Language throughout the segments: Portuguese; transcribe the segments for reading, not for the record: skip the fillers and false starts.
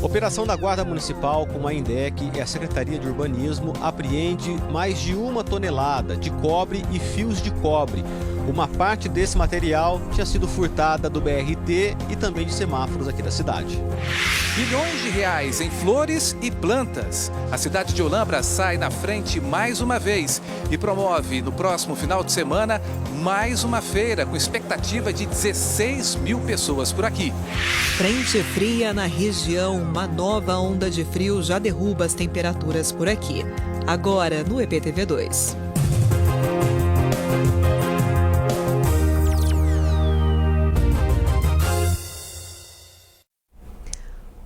Operação da Guarda Municipal com a INDEC e a Secretaria de Urbanismo apreende mais de 1 tonelada de cobre e fios de cobre. Uma parte desse material tinha sido furtada do BRT e também de semáforos aqui da cidade. Bilhões de reais em flores e plantas. A cidade de Olambra sai na frente mais uma vez e promove no próximo final de semana mais uma feira com expectativa de 16 mil pessoas por aqui. Frente fria na região, uma nova onda de frio já derruba as temperaturas por aqui. Agora no EPTV2.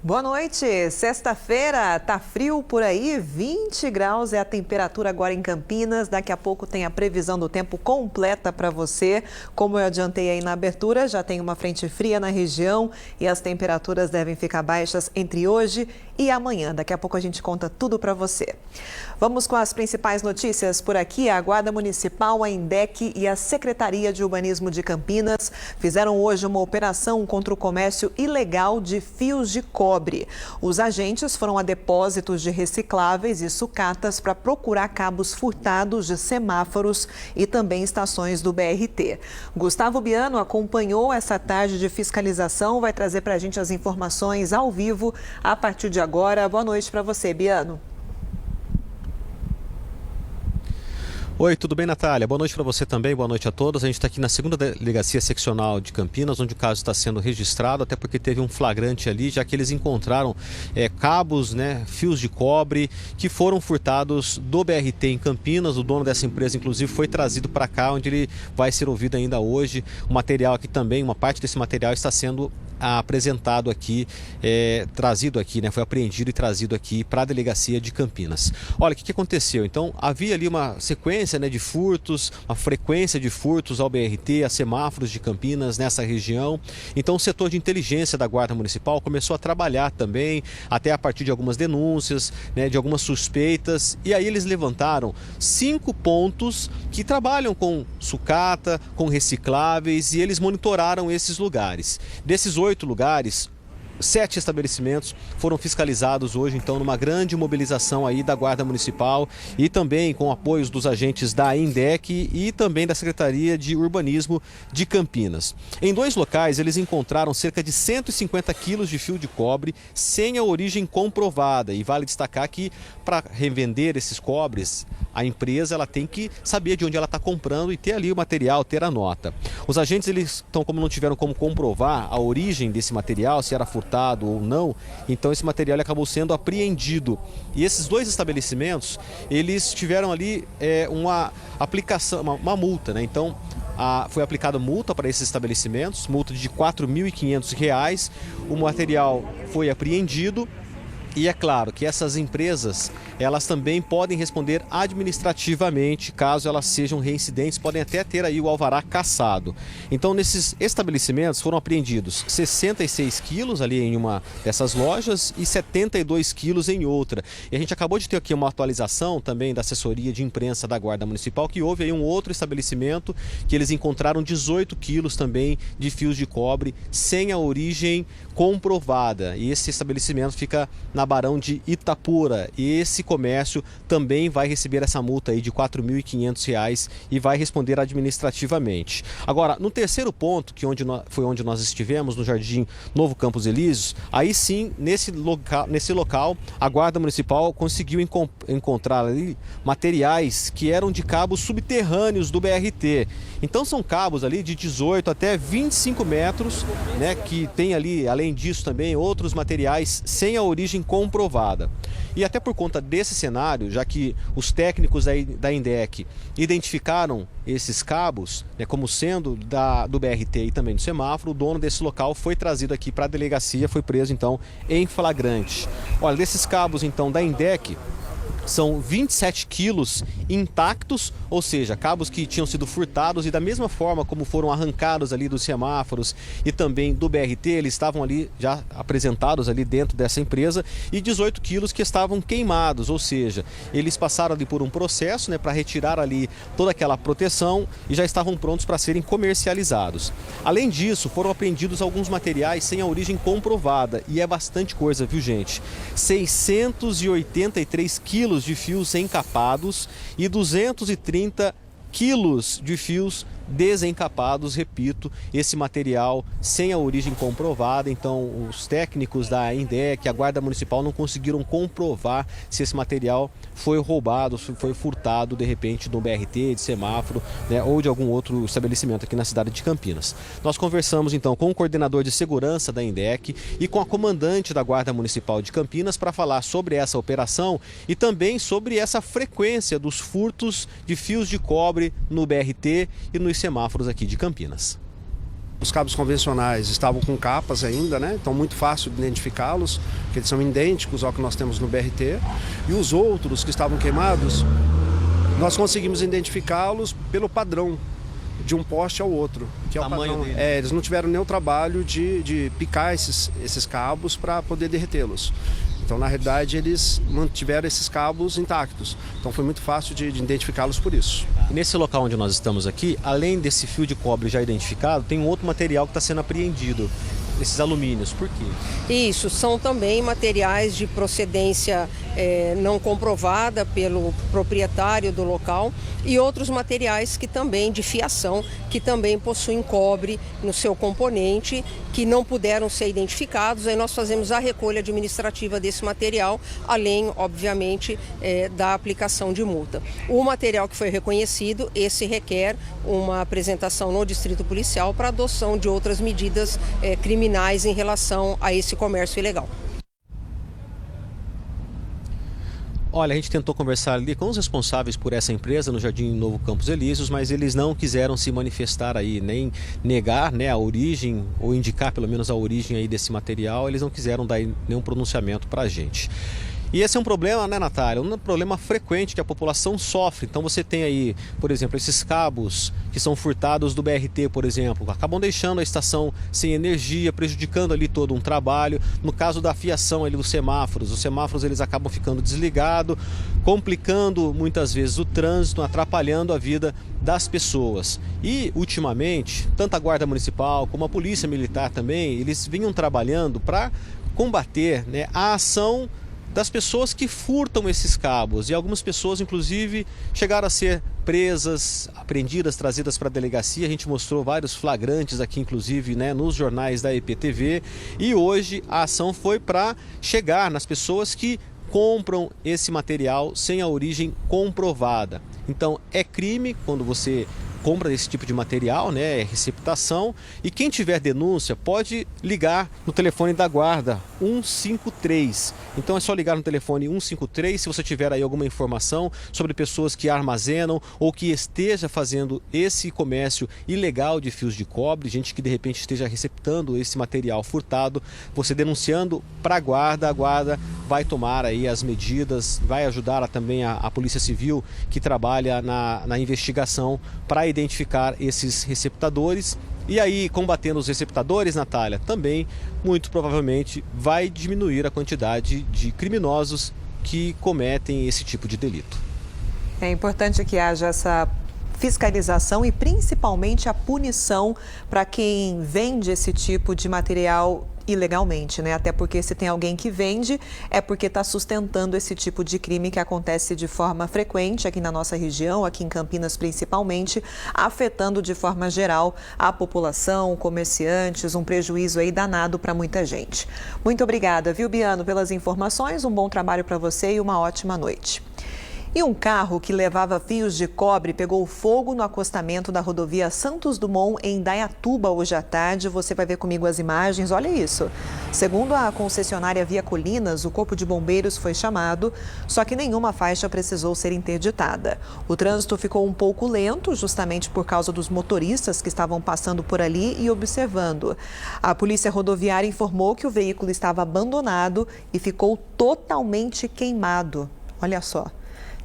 Boa noite, sexta-feira, tá frio por aí, 20 graus é a temperatura agora em Campinas, daqui a pouco tem a previsão do tempo completa para você. Como eu adiantei aí na abertura, já tem uma frente fria na região e as temperaturas devem ficar baixas entre hoje e amanhã. Daqui a pouco a gente conta tudo para você. Vamos com as principais notícias por aqui. A Guarda Municipal, a INDEC e a Secretaria de Urbanismo de Campinas fizeram hoje uma operação contra o comércio ilegal de fios de cobre. Os agentes foram a depósitos de recicláveis e sucatas para procurar cabos furtados de semáforos e também estações do BRT. Gustavo Biano acompanhou essa tarde de fiscalização, vai trazer para a gente as informações ao vivo a partir de agora. Boa noite para você, Biano. Oi, tudo bem, Natália? Boa noite para você também, boa noite a todos. A gente está aqui na segunda delegacia seccional de Campinas, onde o caso está sendo registrado, até porque teve um flagrante ali, já que eles encontraram cabos, fios de cobre, que foram furtados do BRT em Campinas. O dono dessa empresa, inclusive, foi trazido para cá, onde ele vai ser ouvido ainda hoje. O material aqui também, uma parte desse material está sendo apresentado aqui, trazido aqui, foi apreendido e trazido aqui para a delegacia de Campinas. Olha, o que aconteceu? Então, havia ali uma sequência de furtos, uma frequência de furtos ao BRT, a semáforos de Campinas nessa região. Então, o setor de inteligência da Guarda Municipal começou a trabalhar também, até a partir de algumas denúncias, de algumas suspeitas, e aí eles levantaram 5 pontos que trabalham com sucata, com recicláveis, e eles monitoraram esses lugares. Desses 8 lugares, 7 estabelecimentos foram fiscalizados hoje, então, numa grande mobilização aí da Guarda Municipal e também com apoios dos agentes da INDEC e também da Secretaria de Urbanismo de Campinas. Em 2 locais, eles encontraram cerca de 150 quilos de fio de cobre sem a origem comprovada. E vale destacar que, para revender esses cobres, a empresa ela tem que saber de onde ela está comprando e ter ali o material, ter a nota. Os agentes, eles estão, como não tiveram como comprovar a origem desse material, se era furtado ou não, então esse material acabou sendo apreendido. E esses 2 estabelecimentos, eles tiveram ali uma aplicação, uma multa, Então, foi aplicada multa para esses estabelecimentos, multa de R$ 4.500. O material foi apreendido. E é claro que essas empresas, elas também podem responder administrativamente, caso elas sejam reincidentes, podem até ter aí o alvará cassado. Então, nesses estabelecimentos foram apreendidos 66 quilos ali em uma dessas lojas e 72 quilos em outra. E a gente acabou de ter aqui uma atualização também da assessoria de imprensa da Guarda Municipal, que houve aí um outro estabelecimento que eles encontraram 18 quilos também de fios de cobre sem a origem comprovada. E esse estabelecimento fica na Barão de Itapura, e esse comércio também vai receber essa multa aí de R$ 4.500 e vai responder administrativamente. Agora, no terceiro ponto, que foi onde nós estivemos, no Jardim Novo Campos Elíseos, aí sim, nesse local, a Guarda Municipal conseguiu encontrar ali materiais que eram de cabos subterrâneos do BRT. Então são cabos ali de 18 até 25 metros, que tem ali, além disso também, outros materiais sem a origem comprovada. E até por conta desse cenário, já que os técnicos da INDEC identificaram esses cabos como sendo do BRT e também do semáforo, o dono desse local foi trazido aqui para a delegacia, foi preso então em flagrante. Olha, desses cabos então da INDEC, são 27 quilos intactos, ou seja, cabos que tinham sido furtados e da mesma forma como foram arrancados ali dos semáforos e também do BRT, eles estavam ali já apresentados ali dentro dessa empresa, e 18 quilos que estavam queimados, ou seja, eles passaram ali por um processo, né, para retirar ali toda aquela proteção e já estavam prontos para serem comercializados. Além disso, foram apreendidos alguns materiais sem a origem comprovada, e é bastante coisa, viu, gente? 683 quilos de fios encapados e 230 quilos de fios desencapados, repito, esse material sem a origem comprovada. Então os técnicos da INDEC, a Guarda Municipal, não conseguiram comprovar se esse material foi roubado, se foi furtado de repente do BRT, de semáforo, né, ou de algum outro estabelecimento aqui na cidade de Campinas. Nós conversamos então com o coordenador de segurança da INDEC e com a comandante da Guarda Municipal de Campinas para falar sobre essa operação e também sobre essa frequência dos furtos de fios de cobre no BRT e nos semáforos aqui de Campinas. Os cabos convencionais estavam com capas ainda, né? Então muito fácil de identificá-los, porque eles são idênticos ao que nós temos no BRT. E os outros que estavam queimados, nós conseguimos identificá-los pelo padrão de um poste ao outro, que é o padrão. Eles não tiveram nem o trabalho de picar esses cabos para poder derretê-los. Então, na realidade, eles mantiveram esses cabos intactos. Então, foi muito fácil de identificá-los por isso. E nesse local onde nós estamos aqui, além desse fio de cobre já identificado, tem um outro material que está sendo apreendido. Esses alumínios, por quê? Isso, são também materiais de procedência não comprovada pelo proprietário do local e outros materiais que também de fiação, que também possuem cobre no seu componente, que não puderam ser identificados. Aí nós fazemos a recolha administrativa desse material, além, obviamente, da aplicação de multa. O material que foi reconhecido, esse requer uma apresentação no Distrito Policial para adoção de outras medidas criminais em relação a esse comércio ilegal. Olha, a gente tentou conversar ali com os responsáveis por essa empresa no Jardim Novo Campos Elíseos, mas eles não quiseram se manifestar aí, nem negar, né, a origem, ou indicar pelo menos a origem aí desse material. Eles não quiseram dar nenhum pronunciamento para a gente. E esse é um problema, né, Natália? Um problema frequente que a população sofre. Então você tem aí, por exemplo, esses cabos que são furtados do BRT, por exemplo, acabam deixando a estação sem energia, prejudicando ali todo um trabalho. No caso da fiação ali dos semáforos, os semáforos eles acabam ficando desligados, complicando muitas vezes o trânsito, atrapalhando a vida das pessoas. E ultimamente, tanto a Guarda Municipal como a Polícia Militar também, eles vinham trabalhando para combater, né, a ação das pessoas que furtam esses cabos, e algumas pessoas inclusive chegaram a ser presas, apreendidas, trazidas para a delegacia. A gente mostrou vários flagrantes aqui inclusive, né, nos jornais da EPTV, e hoje a ação foi para chegar nas pessoas que compram esse material sem a origem comprovada. Então é crime quando você compra esse tipo de material, né, é receptação, e quem tiver denúncia pode ligar no telefone da Guarda 153. Então é só ligar no telefone 153 se você tiver aí alguma informação sobre pessoas que armazenam ou que esteja fazendo esse comércio ilegal de fios de cobre, gente que de repente esteja receptando esse material furtado. Você denunciando para a Guarda vai tomar aí as medidas, vai ajudar também a Polícia Civil, que trabalha na investigação, para identificar esses receptadores. E aí, combatendo os receptadores, Natália, também muito provavelmente vai diminuir a quantidade de criminosos que cometem esse tipo de delito. É importante que haja essa fiscalização e principalmente a punição para quem vende esse tipo de material ilegalmente, né? Até porque se tem alguém que vende, é porque está sustentando esse tipo de crime que acontece de forma frequente aqui na nossa região, aqui em Campinas principalmente, afetando de forma geral a população, comerciantes, um prejuízo aí danado para muita gente. Muito obrigada, viu, Biano, pelas informações, um bom trabalho para você e uma ótima noite. E um carro que levava fios de cobre pegou fogo no acostamento da rodovia Santos Dumont, em Indaiatuba, hoje à tarde. Você vai ver comigo as imagens, olha isso. Segundo a concessionária Via Colinas, o corpo de bombeiros foi chamado, só que nenhuma faixa precisou ser interditada. O trânsito ficou um pouco lento, justamente por causa dos motoristas que estavam passando por ali e observando. A Polícia Rodoviária informou que o veículo estava abandonado e ficou totalmente queimado. Olha só.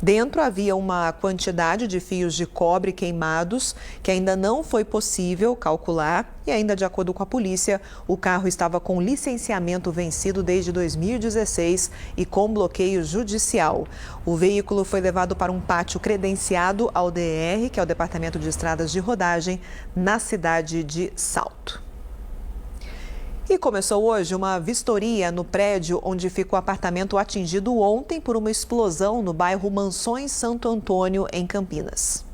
Dentro havia uma quantidade de fios de cobre queimados que ainda não foi possível calcular e ainda de acordo com a polícia, o carro estava com licenciamento vencido desde 2016 e com bloqueio judicial. O veículo foi levado para um pátio credenciado ao DR, que é o Departamento de Estradas de Rodagem, na cidade de Salto. E começou hoje uma vistoria no prédio onde fica o apartamento atingido ontem por uma explosão no bairro Mansões Santo Antônio, em Campinas.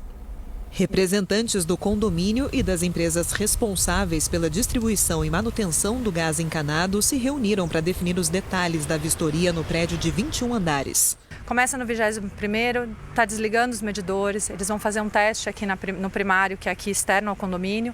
Representantes do condomínio e das empresas responsáveis pela distribuição e manutenção do gás encanado se reuniram para definir os detalhes da vistoria no prédio de 21 andares. Começa no 21º, está desligando os medidores, eles vão fazer um teste aqui no primário, que é aqui externo ao condomínio,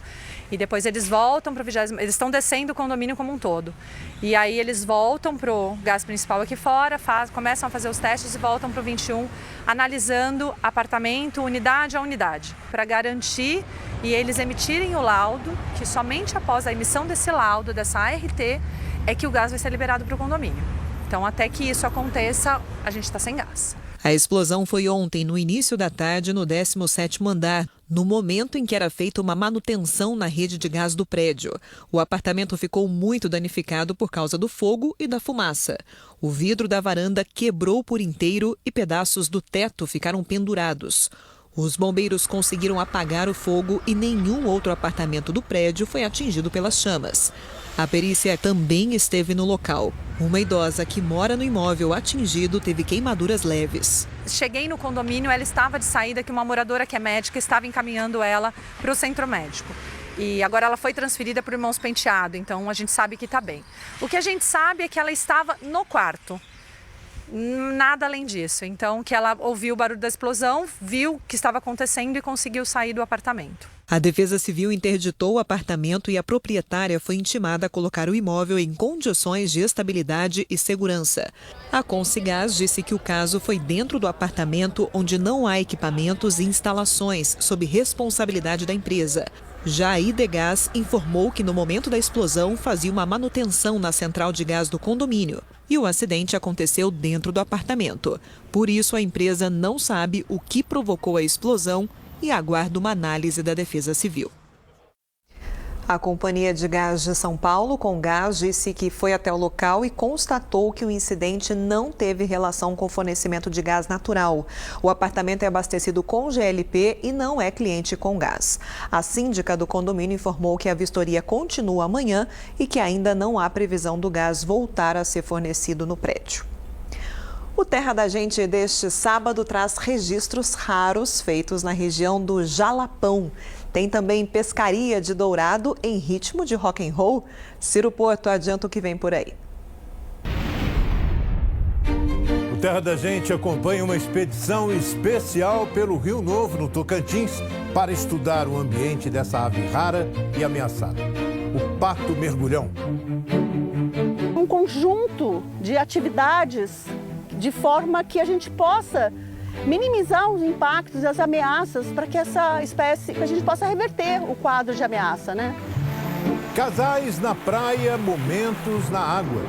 e depois eles voltam para o 20º, eles estão descendo o condomínio como um todo. E aí eles voltam para o gás principal aqui fora, começam a fazer os testes e voltam para o 21, analisando apartamento, unidade a unidade, para garantir e eles emitirem o laudo, que somente após a emissão desse laudo, dessa ART, é que o gás vai ser liberado para o condomínio. Então, até que isso aconteça, a gente está sem gás. A explosão foi ontem, no início da tarde, no 17º andar, no momento em que era feita uma manutenção na rede de gás do prédio. O apartamento ficou muito danificado por causa do fogo e da fumaça. O vidro da varanda quebrou por inteiro e pedaços do teto ficaram pendurados. Os bombeiros conseguiram apagar o fogo e nenhum outro apartamento do prédio foi atingido pelas chamas. A perícia também esteve no local. Uma idosa que mora no imóvel atingido teve queimaduras leves. Cheguei no condomínio, ela estava de saída, que uma moradora que é médica estava encaminhando ela para o centro médico. E agora ela foi transferida para o Irmãos Penteado, então a gente sabe que está bem. O que a gente sabe é que ela estava no quarto. Nada além disso. Então, que ela ouviu o barulho da explosão, viu o que estava acontecendo e conseguiu sair do apartamento. A Defesa Civil interditou o apartamento e a proprietária foi intimada a colocar o imóvel em condições de estabilidade e segurança. A Consigás disse que o caso foi dentro do apartamento onde não há equipamentos e instalações sob responsabilidade da empresa. Já a Idegás informou que no momento da explosão fazia uma manutenção na central de gás do condomínio e o acidente aconteceu dentro do apartamento. Por isso, a empresa não sabe o que provocou a explosão e aguarda uma análise da Defesa Civil. A Companhia de Gás de São Paulo, Comgás, disse que foi até o local e constatou que o incidente não teve relação com o fornecimento de gás natural. O apartamento é abastecido com GLP e não é cliente Comgás. A síndica do condomínio informou que a vistoria continua amanhã e que ainda não há previsão do gás voltar a ser fornecido no prédio. O Terra da Gente deste sábado traz registros raros feitos na região do Jalapão. Tem também pescaria de dourado em ritmo de rock and roll. Ciro Porto adianta o que vem por aí. O Terra da Gente acompanha uma expedição especial pelo Rio Novo, no Tocantins, para estudar o ambiente dessa ave rara e ameaçada, o pato mergulhão. Um conjunto de atividades de forma que a gente possa minimizar os impactos e as ameaças para que essa espécie, que a gente possa reverter o quadro de ameaça, né? Casais na praia, momentos na água.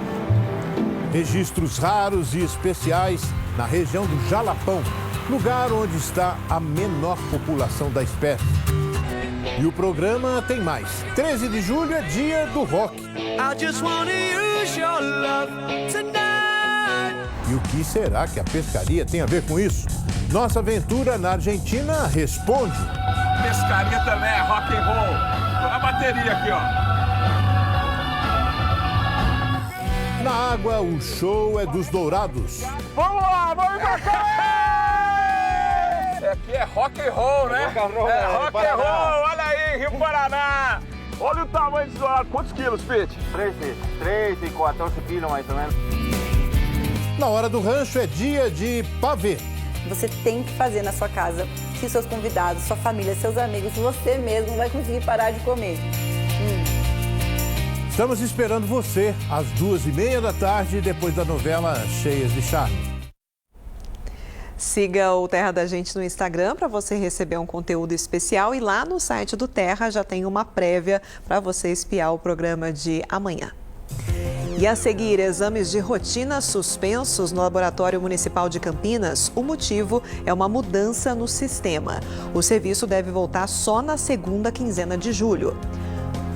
Registros raros e especiais na região do Jalapão, lugar onde está a menor população da espécie. E o programa tem mais. 13 de julho é dia do rock. E o que será que a pescaria tem a ver com isso? Nossa aventura na Argentina responde. Pescaria também é rock and roll. Tô na bateria aqui, ó. Na água, o show é dos dourados. Vamos lá, vamos embarcar! Isso aqui é rock and roll, né? É rock and roll, olha aí, Rio Paraná. Olha o tamanho desse dourado. Quantos quilos, Pete? 3 e 14 quilos mais ou menos. Na hora do rancho é dia de pavê. Você tem que fazer na sua casa. Se seus convidados, sua família, seus amigos, você mesmo vai conseguir parar de comer. Estamos esperando você às 2h30 da tarde, depois da novela Cheias de Charme. Siga o Terra da Gente no Instagram para você receber um conteúdo especial e lá no site do Terra já tem uma prévia para você espiar o programa de amanhã. E a seguir, exames de rotina suspensos no Laboratório Municipal de Campinas. O motivo é uma mudança no sistema. O serviço deve voltar só na segunda quinzena de julho.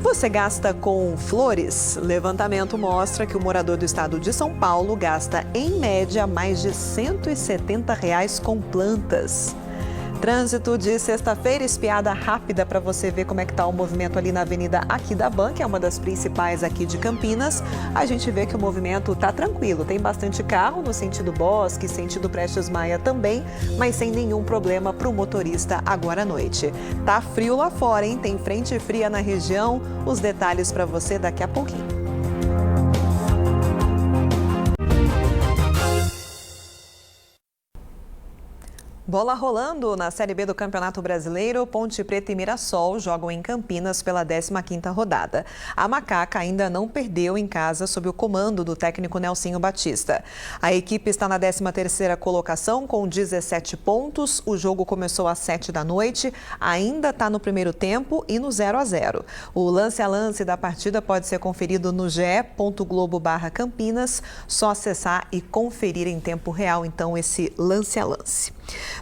Você gasta com flores? Levantamento mostra que o morador do estado de São Paulo gasta, em média, mais de R$ 170 com plantas. Trânsito de sexta-feira, espiada rápida para você ver como é que está o movimento ali na Avenida Aquidaban, que é uma das principais aqui de Campinas. A gente vê que o movimento está tranquilo, tem bastante carro no sentido Bosque, sentido Prestes Maia também, mas sem nenhum problema para o motorista agora à noite. Tá frio lá fora, hein? Tem frente fria na região. Os detalhes para você daqui a pouquinho. Bola rolando na Série B do Campeonato Brasileiro, Ponte Preta e Mirassol jogam em Campinas pela 15ª rodada. A Macaca ainda não perdeu em casa sob o comando do técnico Nelsinho Batista. A equipe está na 13ª colocação com 17 pontos. O jogo começou às 19h, ainda está no primeiro tempo e no 0-0. O lance a lance da partida pode ser conferido no ge.globo/Campinas. Só acessar e conferir em tempo real, então, esse lance a lance.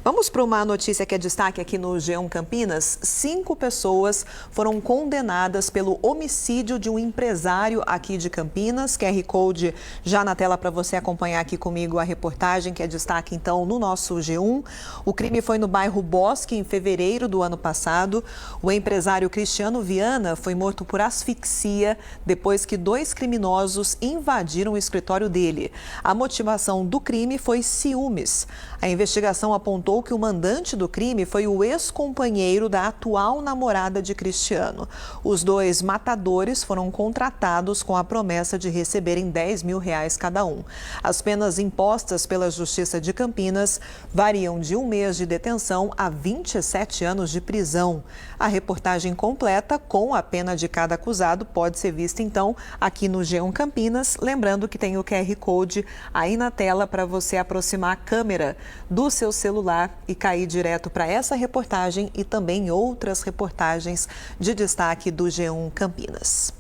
Vamos para uma notícia que é destaque aqui no G1 Campinas. 5 pessoas foram condenadas pelo homicídio de um empresário aqui de Campinas. QR Code já na tela para você acompanhar aqui comigo a reportagem que é destaque então no nosso G1. O crime foi no bairro Bosque em fevereiro do ano passado. O empresário Cristiano Viana foi morto por asfixia depois que 2 criminosos invadiram o escritório dele. A motivação do crime foi ciúmes. A investigação apontou que o mandante do crime foi o ex-companheiro da atual namorada de Cristiano. Os 2 matadores foram contratados com a promessa de receberem R$10 mil cada um. As penas impostas pela Justiça de Campinas variam de 1 mês de detenção a 27 anos de prisão. A reportagem completa com a pena de cada acusado pode ser vista então aqui no G1 Campinas. Lembrando que tem o QR Code aí na tela para você aproximar a câmera do seu celular e cair direto para essa reportagem e também outras reportagens de destaque do G1 Campinas.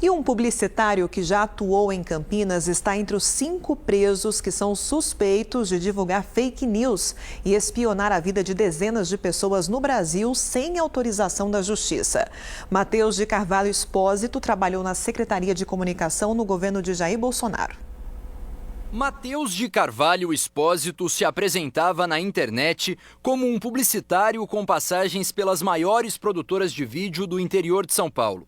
E um publicitário que já atuou em Campinas está entre os 5 presos que são suspeitos de divulgar fake news e espionar a vida de dezenas de pessoas no Brasil sem autorização da Justiça. Matheus de Carvalho Espósito trabalhou na Secretaria de Comunicação no governo de Jair Bolsonaro. Matheus de Carvalho Espósito se apresentava na internet como um publicitário com passagens pelas maiores produtoras de vídeo do interior de São Paulo.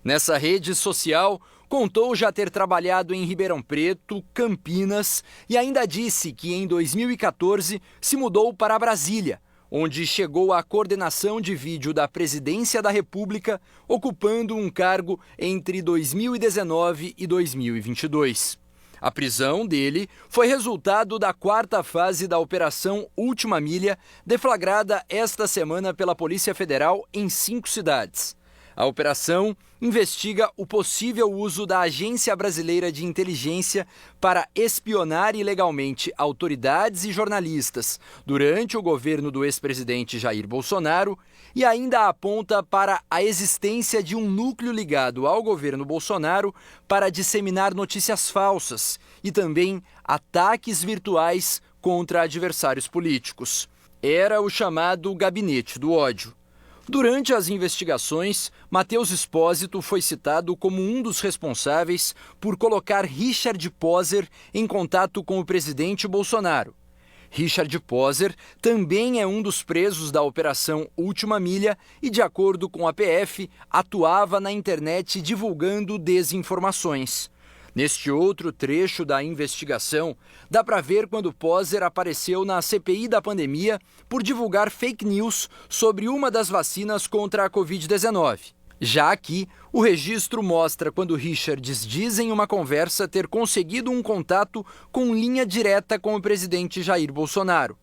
Nessa rede social, contou já ter trabalhado em Ribeirão Preto, Campinas e ainda disse que em 2014 se mudou para Brasília, onde chegou à coordenação de vídeo da Presidência da República, ocupando um cargo entre 2019 e 2022. A prisão dele foi resultado da 4ª fase da Operação Última Milha, deflagrada esta semana pela Polícia Federal em 5 cidades. A operação investiga o possível uso da Agência Brasileira de Inteligência para espionar ilegalmente autoridades e jornalistas durante o governo do ex-presidente Jair Bolsonaro e ainda aponta para a existência de um núcleo ligado ao governo Bolsonaro para disseminar notícias falsas e também ataques virtuais contra adversários políticos. Era o chamado Gabinete do Ódio. Durante as investigações, Matheus Espósito foi citado como um dos responsáveis por colocar Richard Poser em contato com o presidente Bolsonaro. Richard Poser também é um dos presos da Operação Última Milha e, de acordo com a PF, atuava na internet divulgando desinformações. Neste outro trecho da investigação, dá para ver quando Poser apareceu na CPI da pandemia por divulgar fake news sobre uma das vacinas contra a Covid-19. Já aqui, o registro mostra quando Richards diz em uma conversa ter conseguido um contato com linha direta com o presidente Jair Bolsonaro.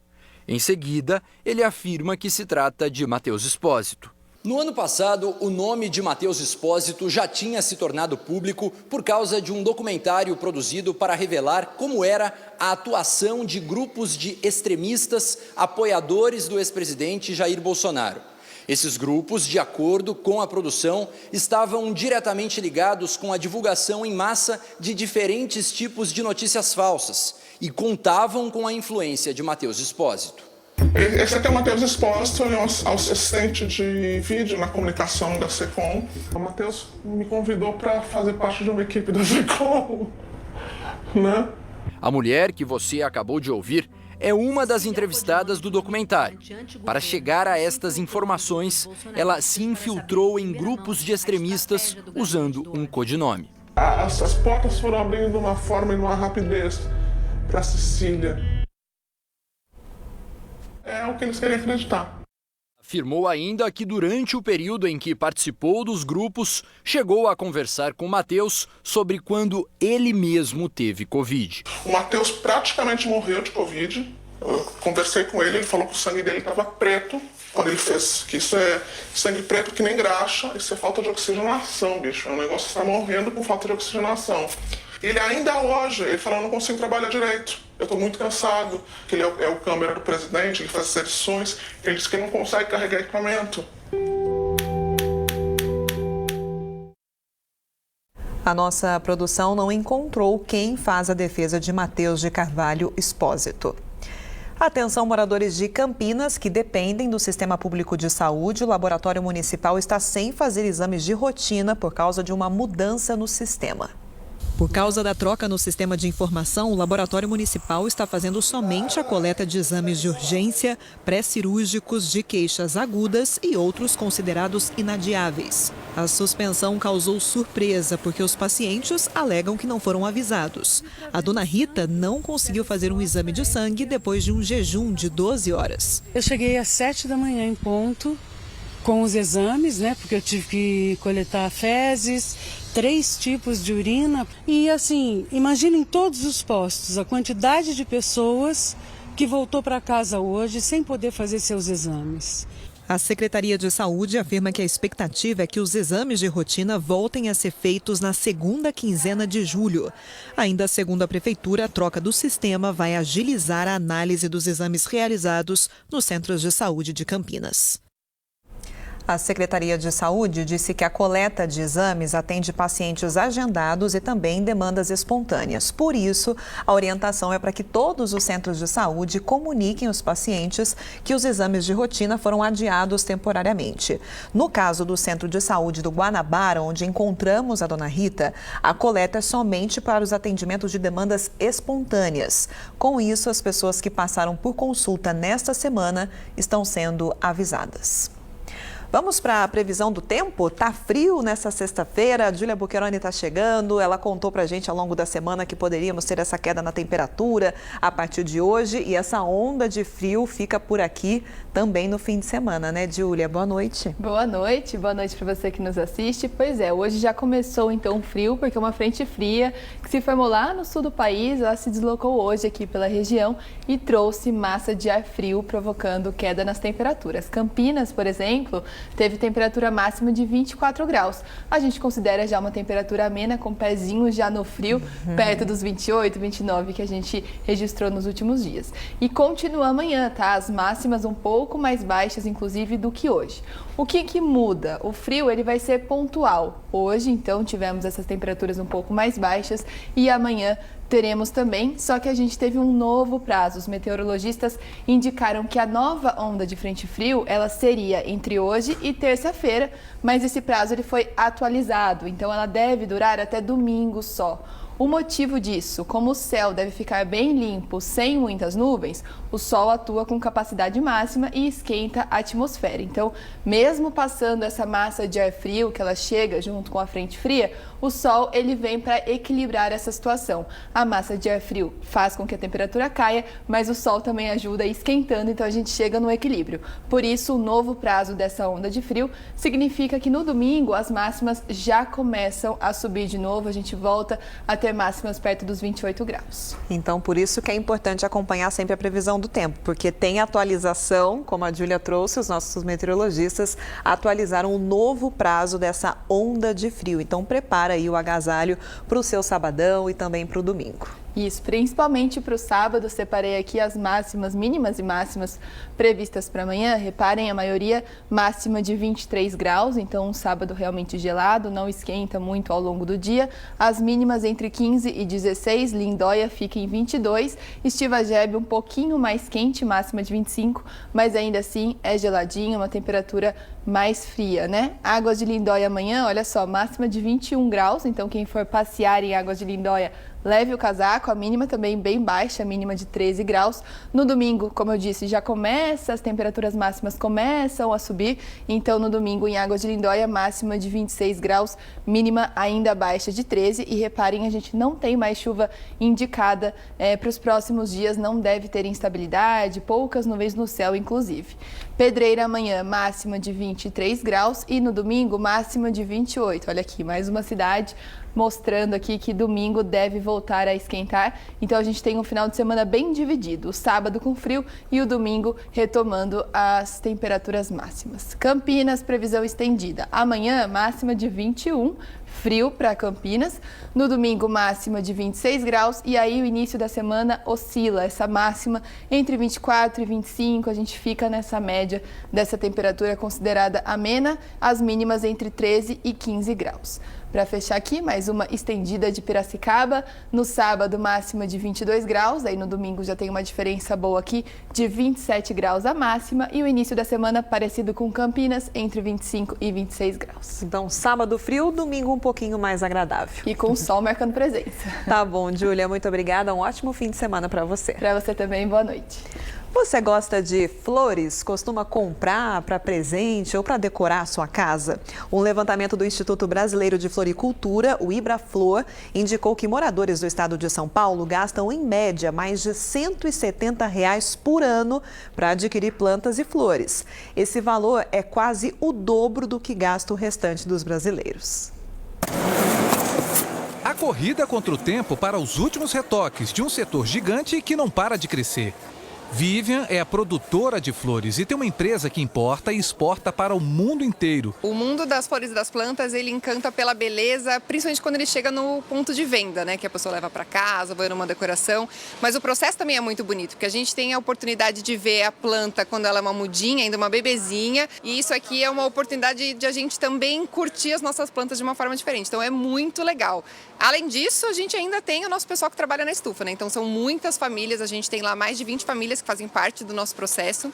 Em seguida, ele afirma que se trata de Matheus Espósito. No ano passado, o nome de Matheus Espósito já tinha se tornado público por causa de um documentário produzido para revelar como era a atuação de grupos de extremistas apoiadores do ex-presidente Jair Bolsonaro. Esses grupos, de acordo com a produção, estavam diretamente ligados com a divulgação em massa de diferentes tipos de notícias falsas e contavam com a influência de Matheus Espósito. Esse aqui é o Matheus Espósito, ele é um assistente de vídeo na comunicação da SECOM. O Matheus me convidou para fazer parte de uma equipe da SECOM, né? A mulher que você acabou de ouvir é uma das entrevistadas do documentário. Para chegar a estas informações, ela se infiltrou em grupos de extremistas usando um codinome. As portas foram abrindo de uma forma e de uma rapidez para a Cecília. É o que eles querem acreditar. Afirmou ainda que durante o período em que participou dos grupos, chegou a conversar com o Matheus sobre quando ele mesmo teve Covid. O Matheus praticamente morreu de Covid. Eu conversei com ele falou que o sangue dele estava preto quando ele fez. Que isso é sangue preto que nem graxa, isso é falta de oxigenação, bicho. É um negócio que está morrendo com falta de oxigenação. Ele ainda hoje, ele falou, eu não consigo trabalhar direito. Eu estou muito cansado, que ele é o câmera do presidente, ele faz as edições, ele diz que ele não consegue carregar equipamento. A nossa produção não encontrou quem faz a defesa de Matheus de Carvalho Espósito. Atenção, moradores de Campinas que dependem do Sistema Público de Saúde. O Laboratório Municipal está sem fazer exames de rotina por causa de uma mudança no sistema. Por causa da troca no sistema de informação, o Laboratório Municipal está fazendo somente a coleta de exames de urgência, pré-cirúrgicos, de queixas agudas e outros considerados inadiáveis. A suspensão causou surpresa porque os pacientes alegam que não foram avisados. A dona Rita não conseguiu fazer um exame de sangue depois de um jejum de 12 horas. Eu cheguei às 7 da manhã em ponto com os exames, porque eu tive que coletar fezes, 3 tipos de urina. E assim, imaginem todos os postos, a quantidade de pessoas que voltou para casa hoje sem poder fazer seus exames. A Secretaria de Saúde afirma que a expectativa é que os exames de rotina voltem a ser feitos na segunda quinzena de julho. Ainda segundo a Prefeitura, a troca do sistema vai agilizar a análise dos exames realizados nos centros de saúde de Campinas. A Secretaria de Saúde disse que a coleta de exames atende pacientes agendados e também demandas espontâneas. Por isso, a orientação é para que todos os centros de saúde comuniquem aos pacientes que os exames de rotina foram adiados temporariamente. No caso do Centro de Saúde do Guanabara, onde encontramos a dona Rita, a coleta é somente para os atendimentos de demandas espontâneas. Com isso, as pessoas que passaram por consulta nesta semana estão sendo avisadas. Vamos para a previsão do tempo? Tá frio nessa sexta-feira, a Júlia Bucheroni está chegando, ela contou para a gente ao longo da semana que poderíamos ter essa queda na temperatura a partir de hoje e essa onda de frio fica por aqui também no fim de semana, né, Júlia? Boa noite. Boa noite para você que nos assiste. Pois é, hoje já começou então o frio, porque uma frente fria que se formou lá no sul do país, ela se deslocou hoje aqui pela região e trouxe massa de ar frio, provocando queda nas temperaturas. Campinas, por exemplo, teve temperatura máxima de 24 graus. A gente considera já uma temperatura amena, com pezinho já no frio, perto dos 28, 29 que a gente registrou nos últimos dias. E continua amanhã, tá? As máximas um pouco mais baixas, inclusive, do que hoje. O que muda? O frio ele vai ser pontual. Hoje, então, tivemos essas temperaturas um pouco mais baixas e amanhã teremos também, só que a gente teve um novo prazo. Os meteorologistas indicaram que a nova onda de frente frio, ela seria entre hoje e terça-feira, mas esse prazo ele foi atualizado, então ela deve durar até domingo só. O motivo disso, como o céu deve ficar bem limpo, sem muitas nuvens, o sol atua com capacidade máxima e esquenta a atmosfera. Então, mesmo passando essa massa de ar frio, que ela chega junto com a frente fria, o sol ele vem para equilibrar essa situação. A massa de ar frio faz com que a temperatura caia, mas o sol também ajuda esquentando, então a gente chega no equilíbrio. Por isso, o novo prazo dessa onda de frio significa que no domingo as máximas já começam a subir de novo, a gente volta a ter máximas perto dos 28 graus. Então, por isso que é importante acompanhar sempre a previsão do tempo, porque tem atualização, como a Júlia trouxe, os nossos meteorologistas atualizaram o novo prazo dessa onda de frio. Então, prepara aí o agasalho para o seu sabadão e também para o domingo. Isso, principalmente para o sábado, separei aqui as máximas, mínimas e máximas previstas para amanhã. Reparem, a maioria máxima de 23 graus, então um sábado realmente gelado, não esquenta muito ao longo do dia. As mínimas entre 15 e 16, Lindóia fica em 22, Estivajebe um pouquinho mais quente, máxima de 25, mas ainda assim é geladinho, uma temperatura mais fria, né? Águas de Lindóia amanhã, olha só, máxima de 21 graus, então quem for passear em Águas de Lindóia, leve o casaco, a mínima também bem baixa, a mínima de 13 graus. No domingo, como eu disse, já começa, as temperaturas máximas começam a subir. Então, no domingo, em Águas de Lindóia, máxima de 26 graus, mínima ainda baixa de 13. E reparem, a gente não tem mais chuva indicada para os próximos dias, não deve ter instabilidade, poucas nuvens no céu, inclusive. Pedreira amanhã, máxima de 23 graus e no domingo, máxima de 28. Olha aqui, mais uma cidade mostrando aqui que domingo deve voltar a esquentar. Então a gente tem um final de semana bem dividido, o sábado com frio e o domingo retomando as temperaturas máximas. Campinas, previsão estendida. Amanhã, máxima de 21, frio para Campinas. No domingo, máxima de 26 graus e aí o início da semana oscila, essa máxima entre 24 e 25, a gente fica nessa média dessa temperatura considerada amena, as mínimas entre 13 e 15 graus. Para fechar aqui, mais uma estendida de Piracicaba. No sábado, máxima de 22 graus. Aí no domingo já tem uma diferença boa aqui de 27 graus a máxima. E o início da semana parecido com Campinas, entre 25 e 26 graus. Então, sábado frio, domingo um pouquinho mais agradável. E com o sol marcando presença. Tá bom, Júlia, muito obrigada. Um ótimo fim de semana para você. Para você também, boa noite. Você gosta de flores? Costuma comprar para presente ou para decorar a sua casa? Um levantamento do Instituto Brasileiro de Floricultura, o Ibraflor, indicou que moradores do estado de São Paulo gastam, em média, mais de R$ 170 por ano para adquirir plantas e flores. Esse valor é quase o dobro do que gasta o restante dos brasileiros. A corrida contra o tempo para os últimos retoques de um setor gigante que não para de crescer. Vivian é a produtora de flores e tem uma empresa que importa e exporta para o mundo inteiro. O mundo das flores e das plantas, ele encanta pela beleza, principalmente quando ele chega no ponto de venda, né? Que a pessoa leva para casa, vai numa decoração. Mas o processo também é muito bonito, porque a gente tem a oportunidade de ver a planta quando ela é uma mudinha, ainda uma bebezinha. E isso aqui é uma oportunidade de a gente também curtir as nossas plantas de uma forma diferente. Então é muito legal. Além disso, a gente ainda tem o nosso pessoal que trabalha na estufa, né? Então são muitas famílias, a gente tem lá mais de 20 famílias que fazem parte do nosso processo.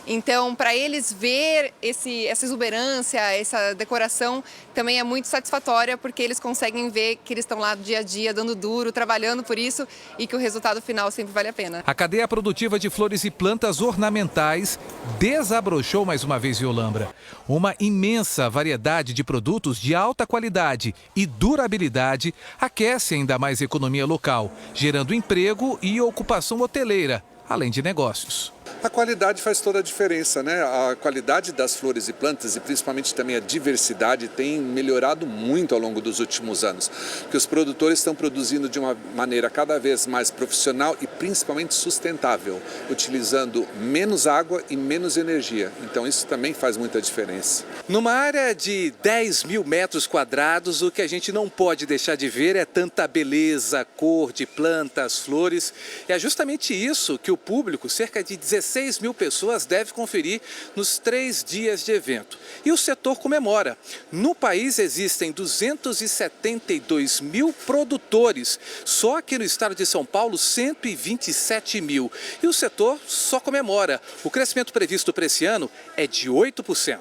Então, para eles ver essa exuberância, essa decoração, também é muito satisfatória, porque eles conseguem ver que eles estão lá dia a dia, dando duro, trabalhando por isso e que o resultado final sempre vale a pena. A cadeia produtiva de flores e plantas ornamentais desabrochou mais uma vez em Olambra. Uma imensa variedade de produtos de alta qualidade e durabilidade aquece ainda mais a economia local, gerando emprego e ocupação hoteleira, além de negócios. A qualidade faz toda a diferença, né? A qualidade das flores e plantas e principalmente também a diversidade tem melhorado muito ao longo dos últimos anos. Porque os produtores estão produzindo de uma maneira cada vez mais profissional e principalmente sustentável, utilizando menos água e menos energia. Então isso também faz muita diferença. Numa área de 10 mil metros quadrados, o que a gente não pode deixar de ver é tanta beleza, cor de plantas, flores. E é justamente isso que o público, cerca de 16 mil pessoas, deve conferir nos 3 dias de evento. E o setor comemora. No país existem 272 mil produtores. Só aqui no estado de São Paulo, 127 mil. E o setor só comemora. O crescimento previsto para esse ano é de 8%.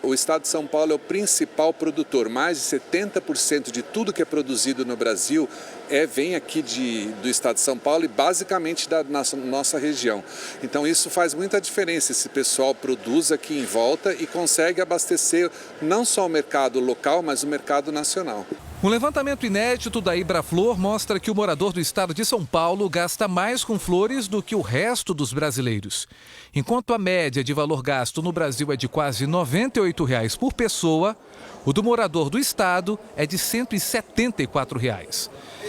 O estado de São Paulo é o principal produtor. Mais de 70% de tudo que é produzido no Brasil vem aqui do estado de São Paulo e basicamente da nossa região. Então isso faz muita diferença. Esse pessoal produz aqui em volta e consegue abastecer não só o mercado local, mas o mercado nacional. Um levantamento inédito da Ibraflor mostra que o morador do estado de São Paulo gasta mais com flores do que o resto dos brasileiros. Enquanto a média de valor gasto no Brasil é de quase R$ 98 por pessoa, o do morador do estado é de R$ 174.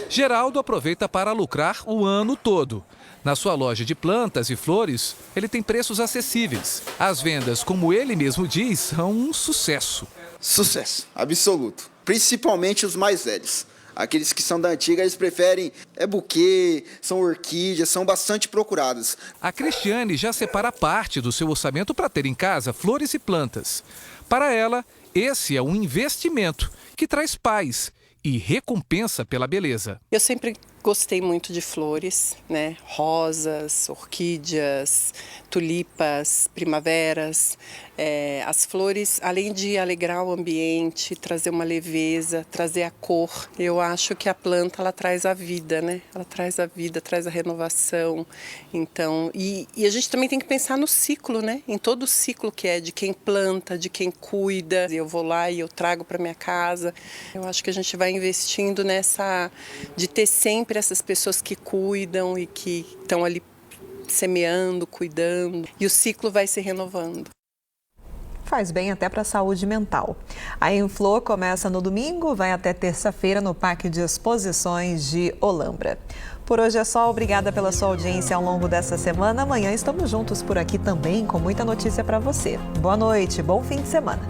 Geraldo aproveita para lucrar o ano todo. Na sua loja de plantas e flores, ele tem preços acessíveis. As vendas, como ele mesmo diz, são um sucesso. Sucesso absoluto. Principalmente os mais velhos. Aqueles que são da antiga, eles preferem buquê, são orquídeas, são bastante procuradas. A Cristiane já separa parte do seu orçamento para ter em casa flores e plantas. Para ela, esse é um investimento que traz paz e recompensa pela beleza. Eu sempre gostei muito de flores, né? Rosas, orquídeas, tulipas, primaveras. As flores, além de alegrar o ambiente, trazer uma leveza, trazer a cor, eu acho que a planta ela traz a vida, né? Ela traz a vida, traz a renovação. Então, e a gente também tem que pensar no ciclo, né? Em todo o ciclo que é de quem planta, de quem cuida. Eu vou lá e eu trago para minha casa. Eu acho que a gente vai investindo nessa de ter sempre essas pessoas que cuidam e que estão ali semeando, cuidando, e o ciclo vai se renovando. Faz bem até para a saúde mental. A Inflor começa no domingo, vai até terça-feira no Parque de Exposições de Olambra. Por hoje é só, obrigada pela sua audiência ao longo dessa semana. Amanhã estamos juntos por aqui também com muita notícia para você. Boa noite, bom fim de semana.